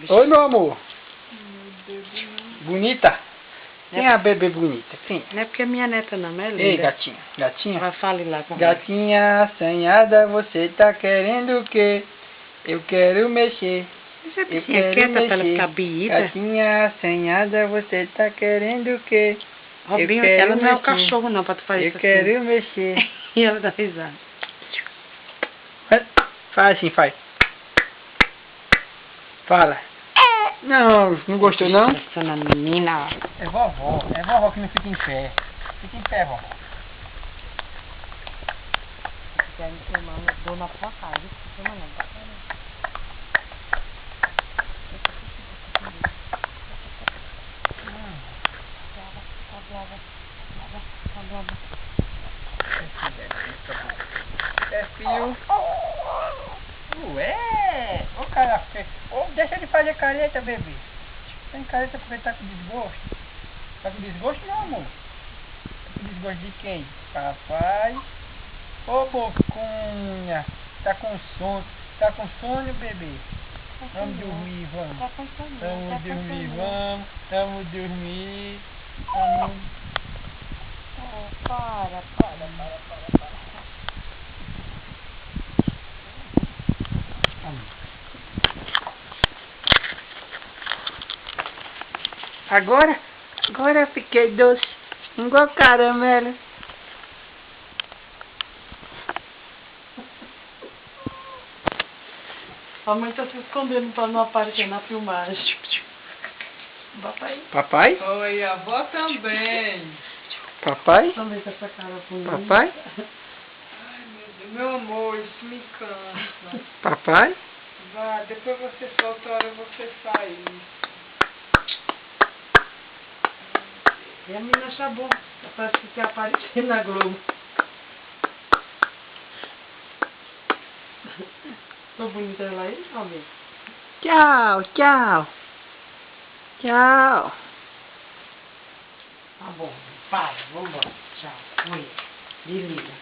Oi, meu amor. Bonita? Quem é a bebê bonita? Quem? Não é porque é minha neta não, é linda. Ei, gatinha. Gatinha? Vai, fale lá com gatinha assanhada, você tá querendo o quê? Eu quero mexer. Você é quieta pra ela ficar biída? Gatinha assanhada, você tá querendo o quê? Robinho, ela não é o cachorro não pra tu fazer isso assim. Eu quero mexer. E ela dá risada. Faz assim, faz. Fala. Não, não gostou não? Essa menina. É vovó que não fica em pé. Fica em pé, vovó. Quer me chamar, eu dou na tua cara. Chama não. É filho. Ué! Ô cara feio. Ô, deixa de fazer careta, bebê. Tem careta porque tá com desgosto. Tá com desgosto não, amor? Tá com desgosto de quem? Papai. Ô bocunha. Tá com sono. Tá com sono, bebê? Vamos dormir, vamos. Vamos dormir, vamos. Vamos dormir. Vamos. Oh, para. Agora eu fiquei doce, igual caramelo. A mãe tá se escondendo pra não aparecer na filmagem. Papai? Papai? Oi, a avó também. Papai? Também com essa cara bonita. Papai? Ai, meu Deus, meu amor, isso me cansa. Papai? Vá, depois você solta a hora você sair. E a menina acabou. Parece que quer aparecer na Globo. Tô bonita ela aí, Robin? Tchau, tchau. Tchau. Tá bom, para, vambora. Tchau. Oi. Desliga.